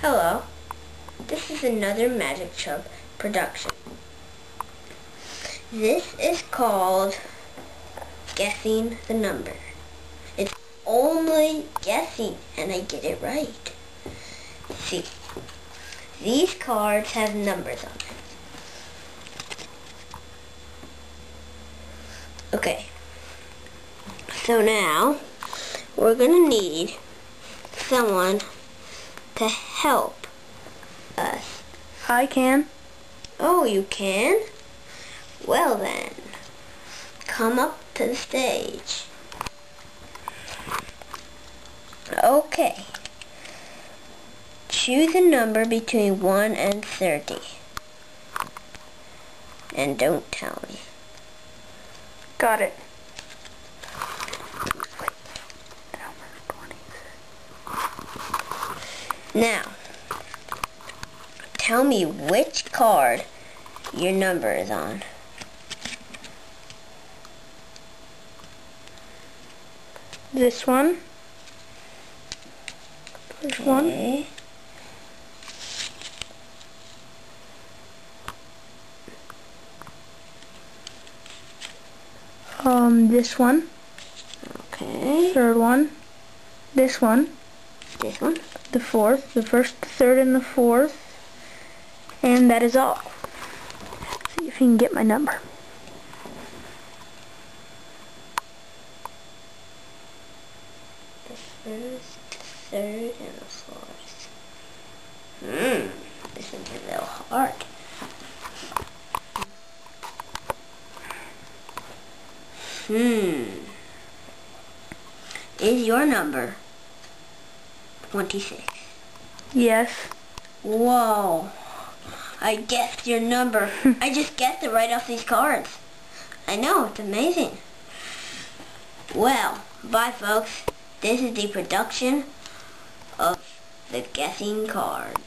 Hello, this is another Magic Chub production. This is called Guessing the Number. It's only guessing, and I get it right. See, these cards have numbers on them. Okay, so now we're gonna need someone to help us. I can. Oh, you can? Well then, come up to the stage. Okay. Choose a number between 1 and 30. And don't tell me. Got it. Now, tell me which card your number is on. This one. This one. This one. Okay. Third one. This one. This one. The fourth. The first, the third, and the fourth. And that is all. See if you can get my number. The first, third, and the fourth. This one's a little hard. Is your number 26? Yes. Whoa. I guessed your number. I just guessed it right off these cards. I know, it's amazing. Well, bye folks. This is the production of the guessing cards.